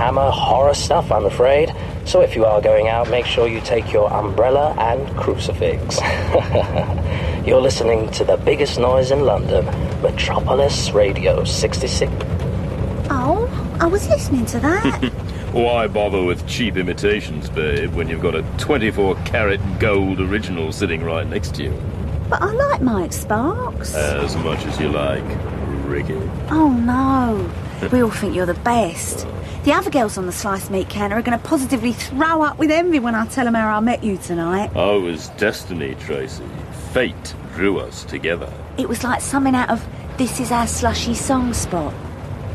Hammer horror stuff, I'm afraid. So if you are going out, make sure you take your umbrella and crucifix. You're listening to the biggest noise in London, Metropolis Radio 66. Oh, I was listening to that. Why bother with cheap imitations, babe, when you've got a 24-carat gold original sitting right next to you? But I like Mike Sparks. As much as you like, Ricky. Oh, no. We all think you're the best. The other girls on the sliced meat counter are going to positively throw up with envy when I tell them how I met you tonight. Oh, it was destiny, Tracy. Fate drew us together. It was like something out of This Is Our Slushy Song spot.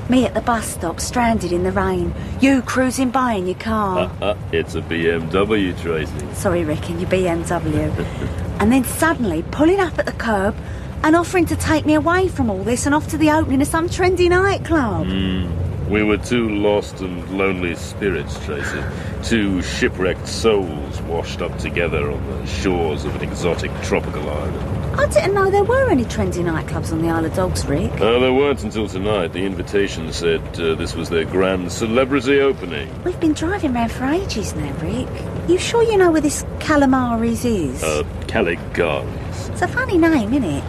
Me at the bus stop, stranded in the rain. You cruising by in your car. It's a BMW, Tracy. Sorry, Rick, in your BMW. And then suddenly pulling up at the curb and offering to take me away from all this and off to the opening of some trendy nightclub. We were two lost and lonely spirits, Tracy. Two shipwrecked souls washed up together on the shores of an exotic tropical island. I didn't know there were any trendy nightclubs on the Isle of Dogs, Rick. There weren't until tonight. The invitation said this was their grand celebrity opening. We've been driving round for ages now, Rick. You sure you know where this Calamari's is? Caligari's. It's a funny name, innit?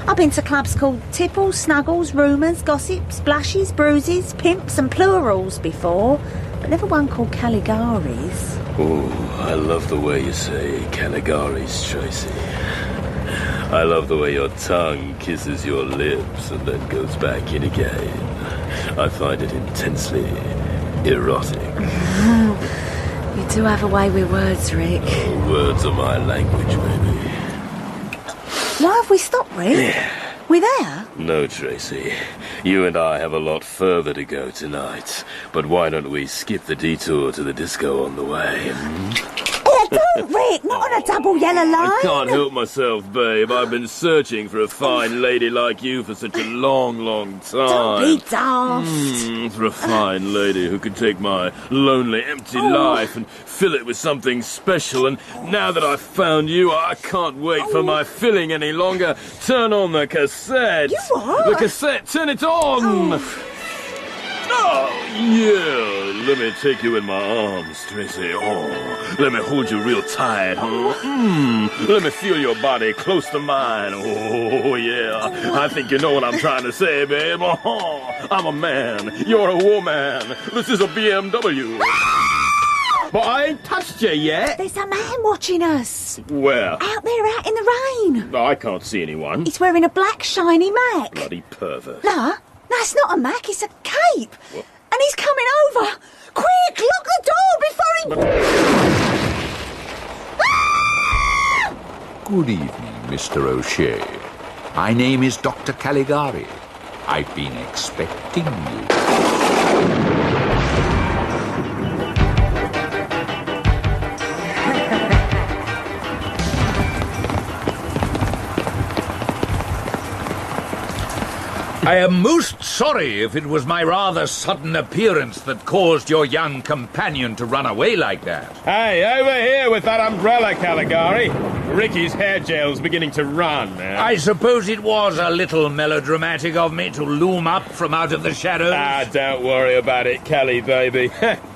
I've been to clubs called Tipples, Snuggles, Rumours, Gossips, Blushes, Bruises, Pimps and Plurals before, but never one called Caligari's. Oh, I love the way you say Caligari's, Tracy. I love the way your tongue kisses your lips and then goes back in again. I find it intensely erotic. You do have a way with words, Rick. Oh, words are my language, baby. Why have we stopped, Rick? We there? No, Tracy. You and I have a lot further to go tonight. But why don't we skip the detour to the disco on the way? Oh, don't, Rick! Not on a double yellow line! I can't help myself, babe. I've been searching for a fine lady like you for such a long, long time. Don't be daft! For a fine lady who could take my lonely, empty life and fill it with something special. And now that I've found you, I can't wait for my filling any longer. Turn on the cassette. You what? The cassette, turn it on! Oh, yeah. Let me take you in my arms, Tracy. Oh, let me hold you real tight. Let me feel your body close to mine. Oh, yeah. I think you know what I'm trying to say, babe. Oh, I'm a man. You're a woman. This is a BMW. But I ain't touched you yet. There's a man watching us. Where? Out there, out in the rain. I can't see anyone. He's wearing a black, shiny Mac. Bloody pervert. No, it's not a Mac, it's a cape. What? And he's coming over. Quick, lock the door before he... Good evening, Mr. O'Shea. My name is Dr. Caligari. I've been expecting you. I am most sorry if it was my rather sudden appearance that caused your young companion to run away like that. Hey, over here with that umbrella, Caligari. Ricky's hair gel's beginning to run. I suppose it was a little melodramatic of me to loom up from out of the shadows. Don't worry about it, Cali, baby.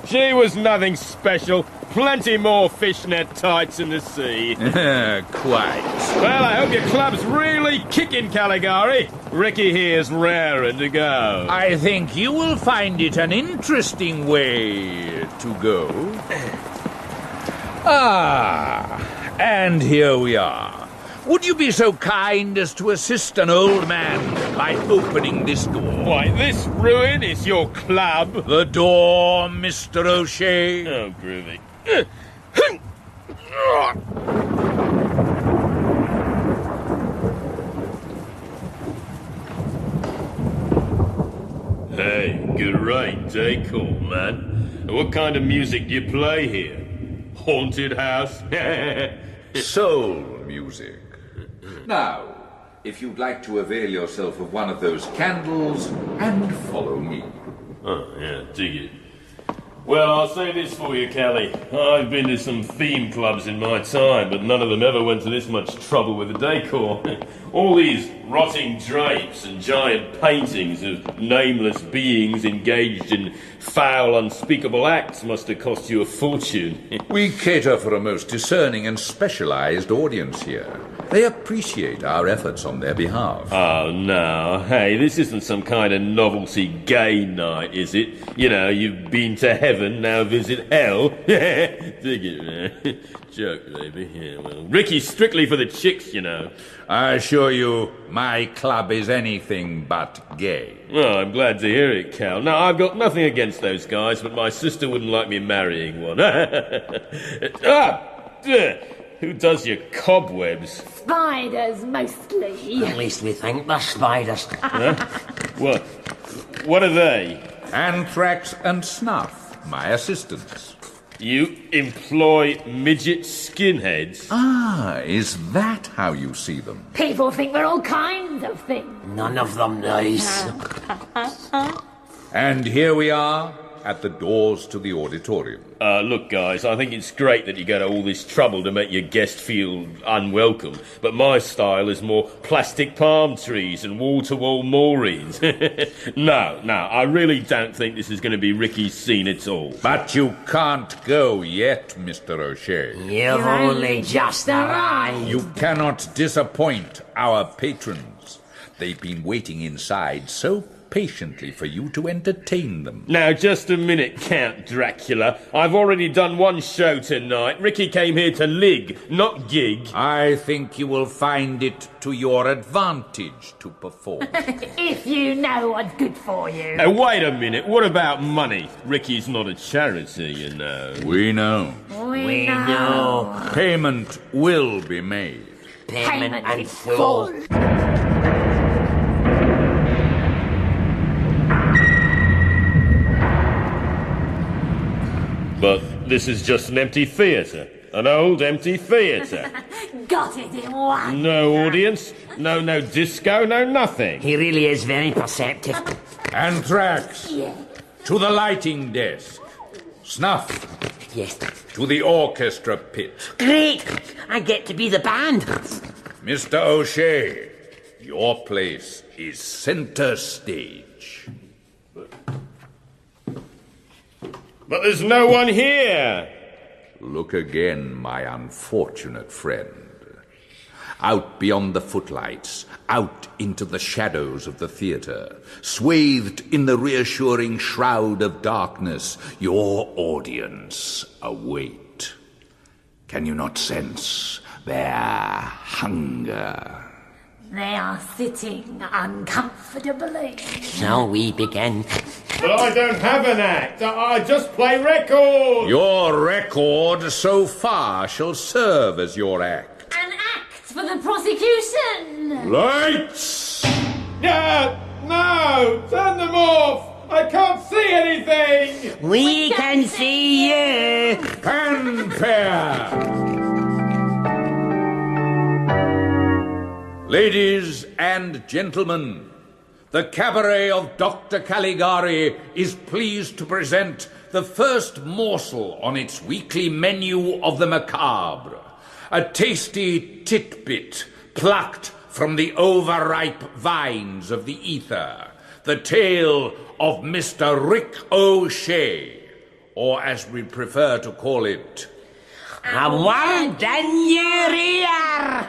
She was nothing special. Plenty more fishnet tights in the sea. Quite. Well, I hope your club's really kicking, Caligari. Ricky here's raring to go. I think you will find it an interesting way to go. And here we are. Would you be so kind as to assist an old man by opening this door? Why, this ruin is your club? The door, Mr. O'Shea. Oh, groovy. Hey, great decor, man. What kind of music do you play here? Haunted house? Soul music. Now, if you'd like to avail yourself of one of those candles and follow me. Oh, yeah, dig it. Well, I'll say this for you, Callie. I've been to some theme clubs in my time, but none of them ever went to this much trouble with the decor. All these rotting drapes and giant paintings of nameless beings engaged in foul, unspeakable acts must have cost you a fortune. We cater for a most discerning and specialised audience here. They appreciate our efforts on their behalf. Oh, no. Hey, this isn't some kind of novelty gay night, is it? You know, you've been to heaven, now visit hell. Dig it, man. Joke, baby. Yeah, well, Ricky's strictly for the chicks, you know. I assure you, my club is anything but gay. Well, I'm glad to hear it, Cal. Now, I've got nothing against those guys, but my sister wouldn't like me marrying one. Who does your cobwebs? Spiders, mostly. At least we think they're spiders. Huh? What are they? Anthrax and Snuff, my assistants. You employ midget skinheads? Ah, is that how you see them? People think we're all kinds of things. None of them nice. And here we are at the doors to the auditorium. Look, guys, I think it's great that you go to all this trouble to make your guest feel unwelcome, but my style is more plastic palm trees and wall-to-wall moorings. No, I really don't think this is going to be Ricky's scene at all. But you can't go yet, Mr. O'Shea. You've only just arrived. You cannot disappoint our patrons. They've been waiting inside so patiently for you to entertain them. Now, just a minute, Count Dracula. I've already done one show tonight. Ricky came here to lig, not gig. I think you will find it to your advantage to perform. If you know what's good for you. Now, wait a minute. What about money? Ricky's not a charity, you know. We know. We know. Payment will be made. Payment and full. But this is just an empty theatre. An old empty theatre. Got it in one. No audience, no disco, no nothing. He really is very perceptive. Anthrax, Yeah. to the lighting desk. Snuff, Yes. to the orchestra pit. Great! I get to be the band. Mr. O'Shea, your place is center stage. But there's no one here. Look again, my unfortunate friend. Out beyond the footlights, out into the shadows of the theatre, swathed in the reassuring shroud of darkness, your audience await. Can you not sense their hunger? They are sitting uncomfortably. Shall we begin? But I don't have an act. I just play records. Your record so far shall serve as your act. An act for the prosecution. Lights! No! Turn them off! I can't see anything! We can see you! Fanfare! Ladies and gentlemen, the Cabaret of Dr. Caligari is pleased to present the first morsel on its weekly menu of the macabre, a tasty titbit plucked from the overripe vines of the ether, the tale of Mr. Rick O'Shea, or as we prefer to call it, A word in your ear!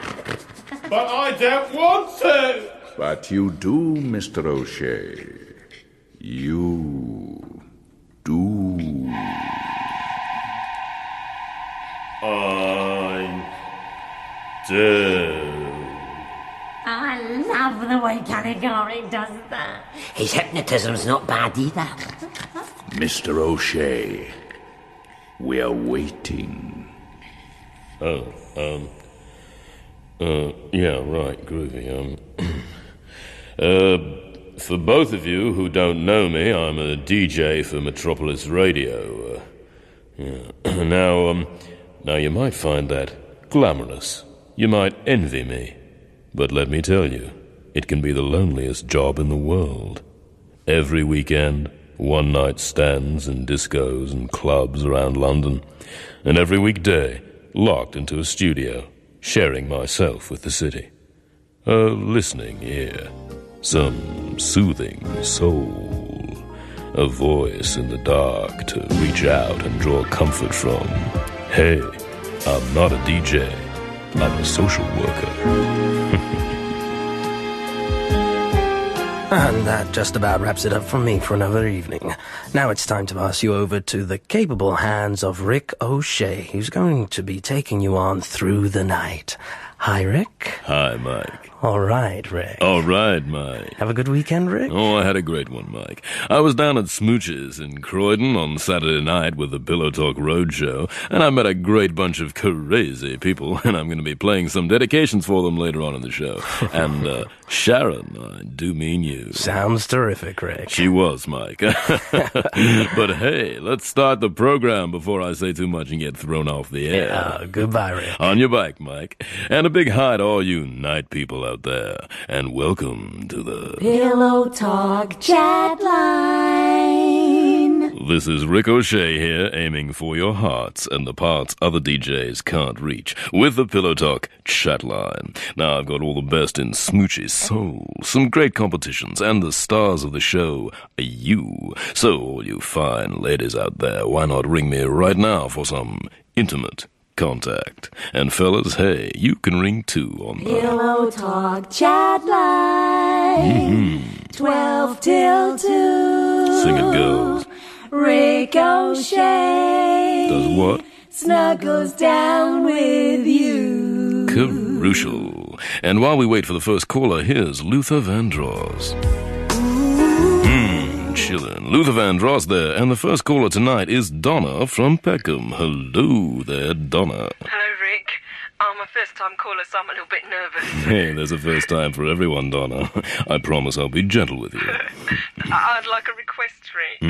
But I don't want to! But you do, Mr. O'Shea. You do. I do. I love the way Caligari does that. His hypnotism's not bad either. Mr. O'Shea, we're waiting. Yeah, right, groovy. For both of you who don't know me, I'm a DJ for Metropolis Radio. Now you might find that glamorous. You might envy me. But let me tell you, it can be the loneliest job in the world. Every weekend, one-night stands and discos and clubs around London, and every weekday locked into a studio, sharing myself with the city. A listening ear, some soothing soul, a voice in the dark to reach out and draw comfort from. Hey, I'm not a DJ, I'm a social worker. And that just about wraps it up from me for another evening. Now it's time to pass you over to the capable hands of Rick O'Shea, who's going to be taking you on through the night. Hi, Rick. Hi, Mike. All right, Rick. All right, Mike. Have a good weekend, Rick? Oh, I had a great one, Mike. I was down at Smooch's in Croydon on Saturday night with the Pillow Talk Roadshow, and I met a great bunch of crazy people, and I'm going to be playing some dedications for them later on in the show. And, Sharon, I do mean you. Sounds terrific, Rick. She was, Mike. But hey, let's start the program before I say too much and get thrown off the air. Yeah, goodbye, Rick. On your bike, Mike. And a big hi to all you night people out there. And welcome to the Pillow Talk Chat Line. This is Rick O'Shea here, aiming for your hearts and the parts other DJs can't reach, with the Pillow Talk Chat Line. Now, I've got all the best in smoochy soul, some great competitions, and the stars of the show are you. So, all you fine ladies out there, why not ring me right now for some intimate contact? And fellas, hey, you can ring too on the Pillow Talk Chat Line. 12 till 2. Sing it, girls. Rick O'Shea Does what? snuggles down with you. Crucial. And while we wait for the first caller, here's Luther Vandross. Chillin'. Luther Vandross there, and the first caller tonight is Donna from Peckham. Hello there, Donna. Hello, Rick. I'm a first-time caller, so I'm a little bit nervous. Hey, there's a first time for everyone, Donna. I promise I'll be gentle with you. I'd like a request, Rick.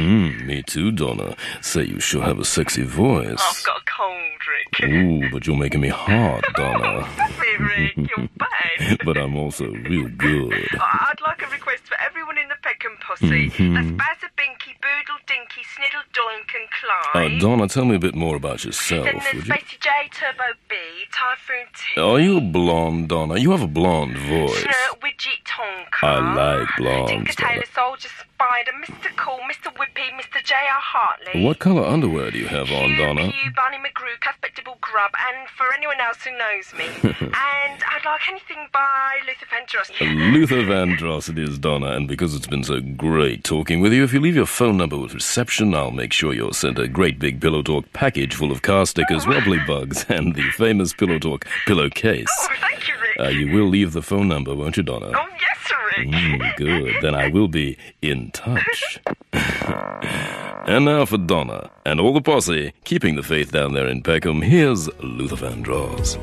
Me too, Donna. Say you sure have a sexy voice. I've got a cold, Rick. Ooh, but you're making me hot, Donna. Stop it, Rick. You're bad. But I'm also real good. I'd like a request for everyone in the Peckham posse. That's Bazza, Binky, Boodle, Dinky, Sniddle, Doink and Clyde. Donna, tell me a bit more about yourself, Then there's would you? Spacey J, Turbo B, Typhoon T. Are you a blonde, Donna? You have a blonde voice. Widget Tonka. I like blondes, Tinker Tailor, Soldier Spider, Mr. Cool, Mr. Whippy, Mr. J.R. Hartley. What colour underwear do you have on, Donna? Hugh, Barney McGrew, Caspectable Grub, and for anyone else who knows me. And I'd like anything by Luther Vandross. Luther Vandross it is, Donna, and because it's been so great talking with you, if you leave your phone number with reception, I'll make sure you're sent a great big Pillow Talk package full of car stickers, wobbly bugs, and the famous Pillow Talk pillowcase. Oh, thank you, Rick. You will leave the phone number, won't you, Donna? Oh, yes, Rick. Good. Then I will be in touch. And now for Donna and all the posse keeping the faith down there in Peckham, here's Luther Vandross.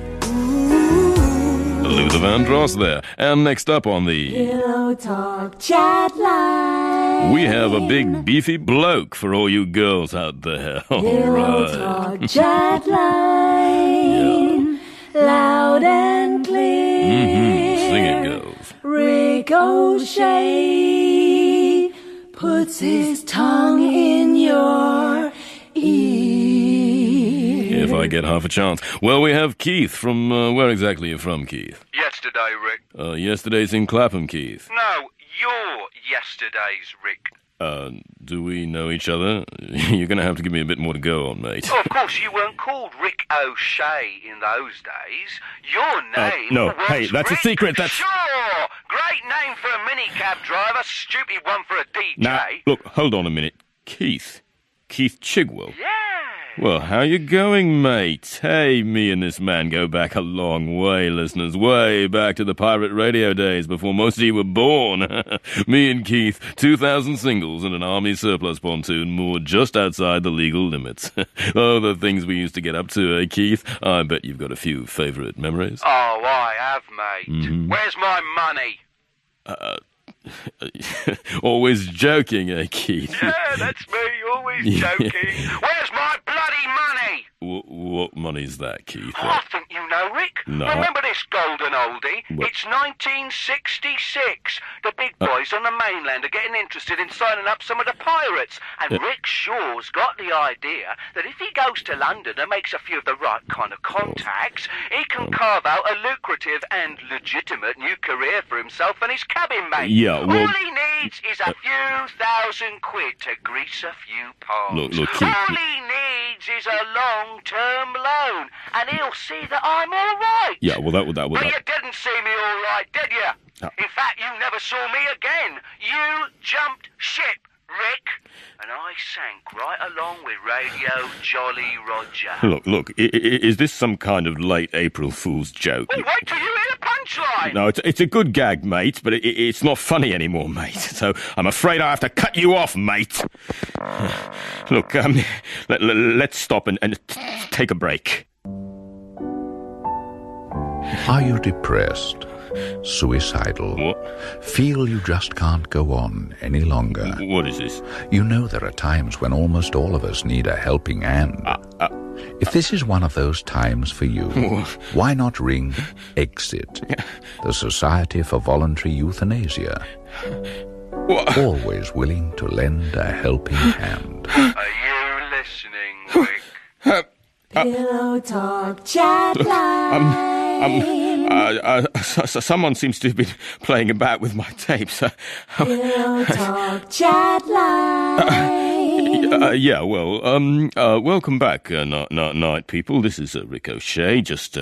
Luther Vandross there. And next up on the Pillow Talk Chat Line. we have a big beefy bloke for all you girls out there. All Pillow right. Talk Chat Line. Loud and clear. Sing it, girls. Rick O'Shea puts his tongue in your ear. If I get half a chance. Well, we have Keith from, where exactly are you from, Keith? Yesterday, Rick. Yesterday's in Clapham, Keith. No, your yesterday's, Rick. Do we know each other? You're going to have to give me a bit more to go on, mate. Oh, of course, you weren't called Rick O'Shea in those days. Your name no, was hey, that's a Rick secret, that's... Sure! Great name for a minicab driver, stupid one for a DJ. Now, look, hold on a minute. Keith Chigwell. Yeah. Well, how you going, mate? Hey, me and this man go back a long way, listeners. Way back to the pirate radio days before most of you were born. Me and Keith, 2,000 singles and an army surplus pontoon moored just outside the legal limits. Oh, the things we used to get up to, eh, Keith? I bet you've got a few favourite memories. Oh, I have, mate. Where's my money? Always joking, eh, Keith? Yeah, that's me, always joking. Where's my bloody money? What money's that, Keith? I think you know, Rick. No. Remember this golden oldie? What? It's 1966. The big boys on the mainland are getting interested in signing up some of the pirates. And Rick Shaw's got the idea that if he goes to London and makes a few of the right kind of contacts, he can carve out a lucrative and legitimate new career for himself and his cabin mate. Yeah, well... All he needs is a few thousand quid to grease a few palms. Look, Keith... All he needs is a long-term loan, and he'll see that I'm all right. Yeah, well, that would... But you didn't see me all right, did you? In fact, you never saw me again. You jumped ship, Rick. And I sank right along with Radio Jolly Roger. Look, is this some kind of late April Fool's joke? Well, wait till you hear the punchline. No, it's a good gag, mate, but it's not funny anymore, mate. So I'm afraid I have to cut you off, mate. Look, let's stop and take a break. Are you depressed? Suicidal? What? Feel you just can't go on any longer? What is this? You know there are times when almost all of us need a helping hand. If this is one of those times for you, why not ring EXIT, the Society for Voluntary Euthanasia? Always willing to lend a helping hand. Are you listening, Rick? Pillow Talk Chat Line. Someone seems to have been playing about with my tapes. Pillow Talk Chat Line. Welcome back, night people. This is Ricochet, just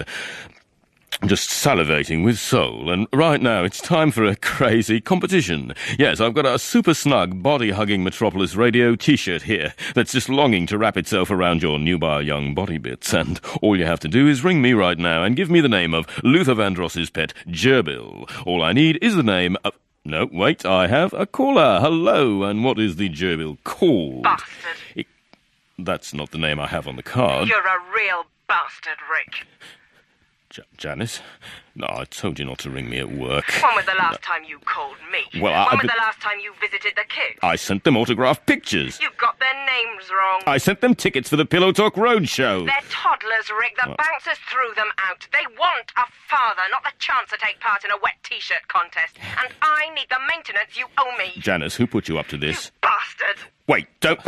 salivating with soul. And right now, it's time for a crazy competition. Yes, I've got a super snug, body-hugging Metropolis Radio T-shirt here that's just longing to wrap itself around your nubile young body bits. And all you have to do is ring me right now and give me the name of Luther Vandross's pet, Gerbil. All I need is the name of... No, wait, I have a caller. Hello, and what is the Gerbil called? Bastard. That's not the name I have on the card. You're a real bastard, Rick. Janice? No, I told you not to ring me at work. When was the last time you called me? Well, when was the last time you visited the kids? I sent them autographed pictures. You got their names wrong. I sent them tickets for the Pillow Talk Roadshow. They're toddlers, Rick. The bouncers threw them out. They want a father, not the chance to take part in a wet T-shirt contest. And I need the maintenance you owe me. Janice, who put you up to this? You bastard. Wait, don't...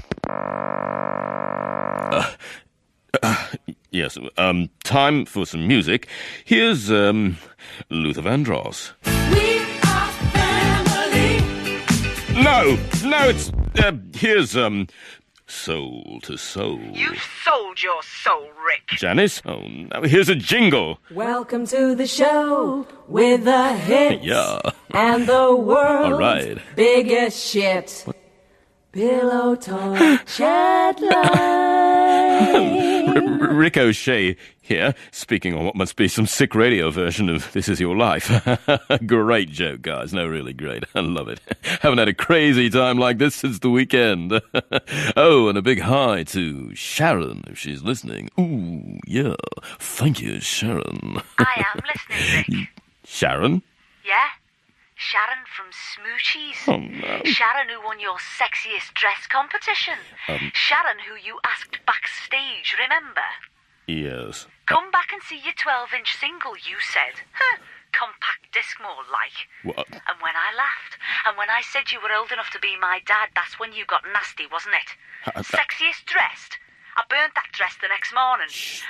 Yes, time for some music. Here's, Luther Vandross. We are family. No, it's, here's, Soul to Soul. You sold your soul, Rick. Janice? Oh, no, here's a jingle. Welcome to the show with the hits. Yeah. And the world's All right. biggest shit. What? Pillow Talk Chat Line. Ricochet here, speaking on what must be some sick radio version of This Is Your Life. Great joke, guys. No, really great. I love it. Haven't had a crazy time like this since the weekend. Oh, and a big hi to Sharon, if she's listening. Ooh, yeah. Thank you, Sharon. I am listening, Rick. Sharon? Yeah? Sharon from Smoochies. Oh, no. Sharon who won your sexiest dress competition. Sharon who you asked backstage, remember? Yes. Come back and see your 12-inch single, you said. Compact disc more like. What? And when I laughed, and when I said you were old enough to be my dad, that's when you got nasty, wasn't it? Sexiest dressed? I burnt that dress the next morning.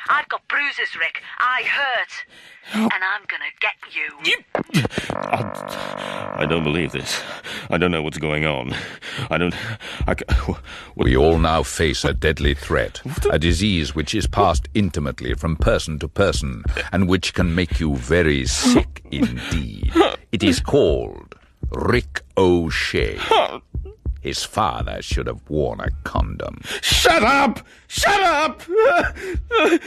I've got bruises, Rick. I hurt. And I'm gonna get you. I don't believe this. I don't know what's going on. We all now face a deadly threat, a disease which is passed intimately from person to person, and which can make you very sick indeed. It is called Rick O'Shea. His father should have worn a condom. Shut up! Shut up! Hey, Rick!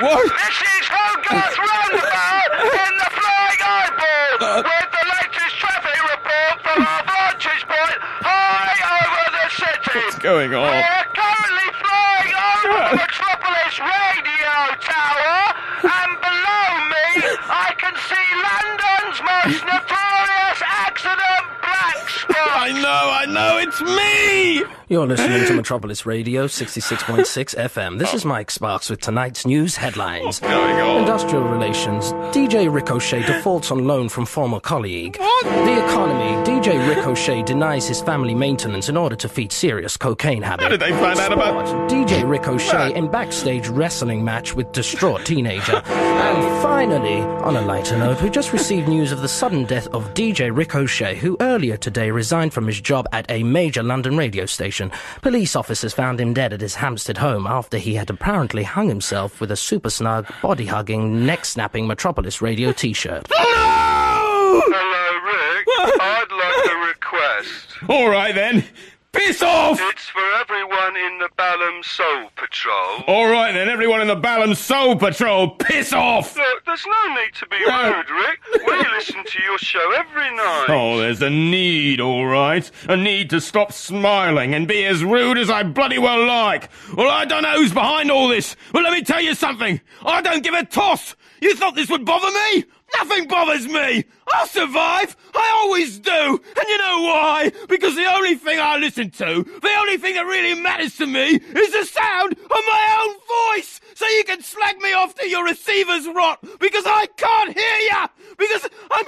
What? This is Hogarth Roundabout in the Flying Eyeball with the latest traffic report from our vantage point high over the city. What's going on? We're currently flying over the Metropolis Radio Tower, and below me I can see London's most notorious accident black spot. I know. no, it's me! You're listening to Metropolis Radio 66.6 FM. This is Mike Sparks with tonight's news headlines. What's going on? Industrial relations. DJ Ricochet defaults on loan from former colleague. What? The economy. DJ Ricochet denies his family maintenance in order to feed serious cocaine habit. How did they find out about... DJ Ricochet in backstage wrestling match with distraught teenager. And finally, on a lighter note, we just received news of the sudden death of DJ Ricochet, who earlier today resigned from his job at a major London radio station. Police officers found him dead at his Hampstead home after he had apparently hung himself with a super snug, body-hugging, neck-snapping Metropolis Radio t-shirt. No! Hello, Rick. I'd like a request. All right, then. Piss off! It's for everyone in the Balham Soul Patrol. All right, then, everyone in the Balham Soul Patrol, piss off! Look, there's no need to be rude, Rick. We listen to your show every night. Oh, there's a need, all right. A need to stop smiling and be as rude as I bloody well like. Well, I don't know who's behind all this, but let me tell you something. I don't give a toss. You thought this would bother me? Nothing bothers me. I'll survive. I always do. And you know why? Because the only thing I listen to, the only thing that really matters to me, is the sound of my own voice. So you can slag me off till your receivers rot, because I can't hear ya. Because I'm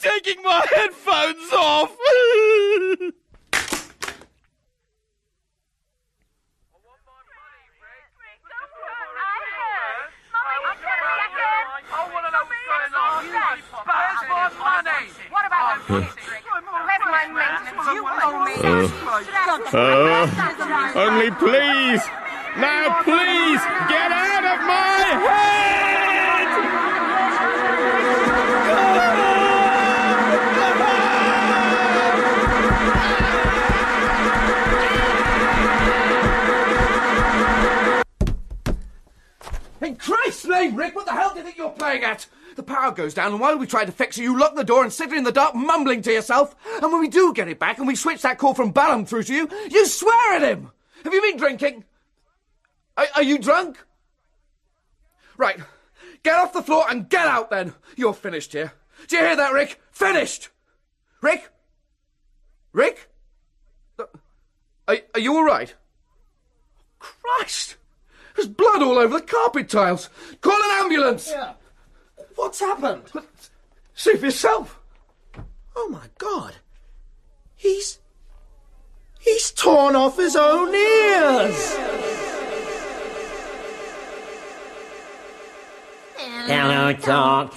taking my headphones off. Only please, now please, get out of my head! In Christ's name, Rick, what the hell do you think you're playing at? The power goes down, and while we try to fix it, you lock the door and sit in the dark mumbling to yourself. And when we do get it back and we switch that call from Balham through to you, you swear at him! Have you been drinking? Are you drunk? Right. Get off the floor and get out, then. You're finished here. Do you hear that, Rick? Finished! Rick? Rick? Are you all right? Christ! There's blood all over the carpet tiles. Call an ambulance! Yeah. What's happened? See for yourself. Oh, my God. He's torn off his own ears. Hello, talk.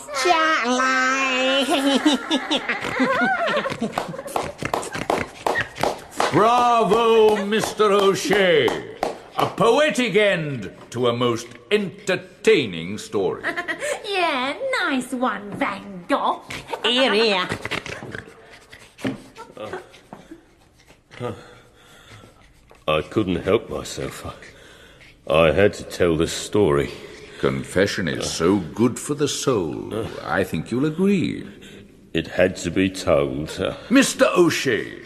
Bravo, Mr. O'Shea. A poetic end to a most entertaining story. Yeah, nice one, Van Gogh. Here. I couldn't help myself. I had to tell this story. Confession is so good for the soul. I think you'll agree. It had to be told. Mr. O'Shea,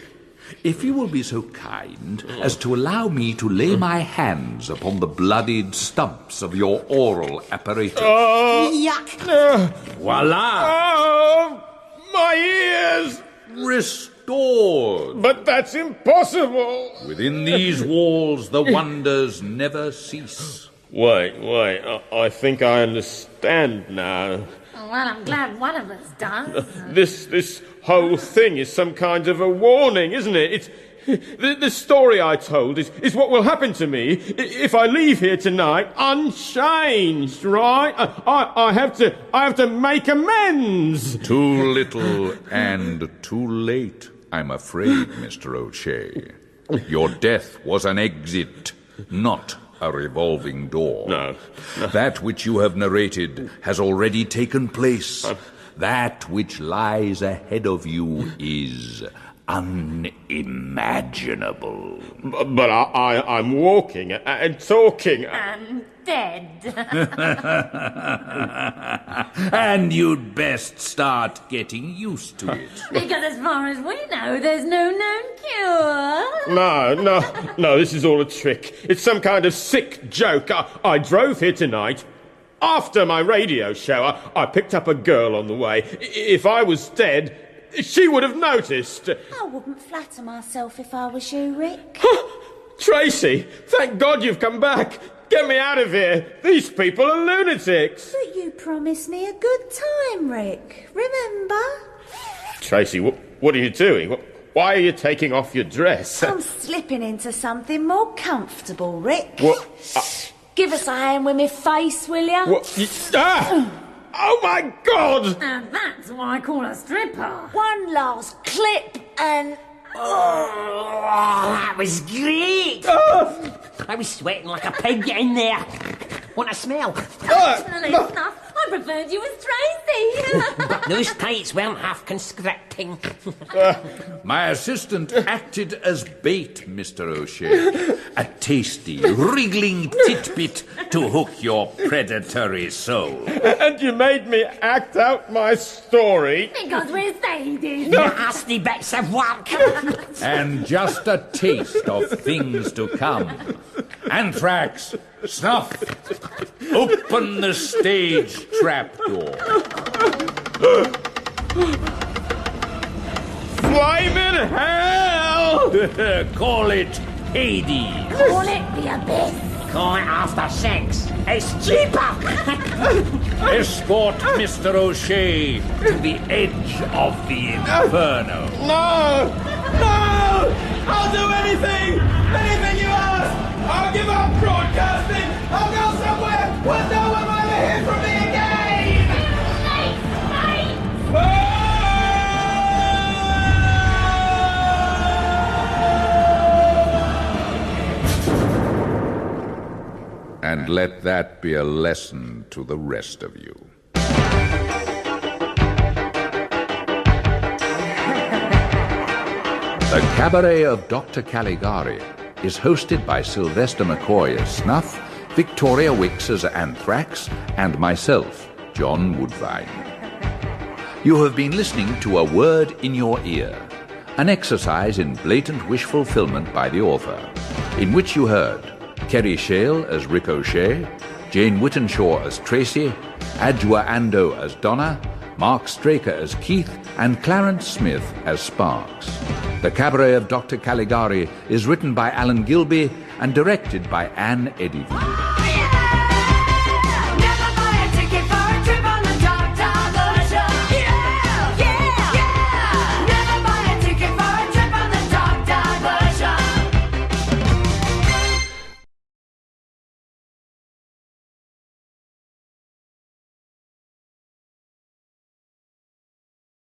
if you will be so kind as to allow me to lay my hands upon the bloodied stumps of your oral apparatus. Yuck! Voila! Oh, my ears! Restored. But that's impossible. Within these walls, the wonders never cease. Wait. I think I understand now. Well, I'm glad one of us does. This whole thing is some kind of a warning, isn't it? It's the story I told is what will happen to me if I leave here tonight unchanged, right? I have to make amends. Too little and too late, I'm afraid, Mr. O'Shea. Your death was an exit, not a revolving door. No. That which you have narrated has already taken place. That which lies ahead of you is unimaginable. But I'm walking and talking. And dead. And you'd best start getting used to it. Because as far as we know, there's no known cure. No, this is all a trick. It's some kind of sick joke. I drove here tonight. After my radio show, I picked up a girl on the way. If I was dead, She would have noticed. I wouldn't flatter myself if I was you, Rick. Tracy, thank God you've come back. Get me out of here. These people are lunatics. But you promised me a good time, Rick. Remember? Tracy, what are you doing? Why are you taking off your dress? I'm slipping into something more comfortable, Rick. What? Give us a hand with me face, will ya? What? Oh, my God! And that's what I call a stripper. One last clip and... Oh, that was great. I was sweating like a pig in there. Want a smell? Personally, Snuff, I preferred you as Tracy. But those tights weren't half constricting. My assistant acted as bait, Mr. O'Shea. A tasty, wriggling titbit to hook your predatory soul. And you made me act out my story. Because we're Sadies. Nasty bits of work. And just a taste of things to come. Anthrax, Snuff, open the stage trapdoor. Flaming hell! Call it Hades. Call it the abyss. Call it after sex. It's cheaper. Escort Mr. O'Shea to the edge of the inferno. No! No! I'll do anything! Anything you ask! I'll give up broadcasting! I'll go somewhere where no one will ever hear from me again! And let that be a lesson to the rest of you. The Cabaret of Dr. Caligari is hosted by Sylvester McCoy as Snuff, Victoria Wicks as Anthrax, and myself, John Woodvine. You have been listening to A Word in Your Ear, an exercise in blatant wish fulfillment by the author, in which you heard Kerry Shale as Ricochet, Jane Whittenshaw as Tracy, Adjua Ando as Donna, Mark Straker as Keith, and Clarence Smith as Sparks. The Cabaret of Dr. Caligari is written by Alan Gilbey and directed by Anne Edivie.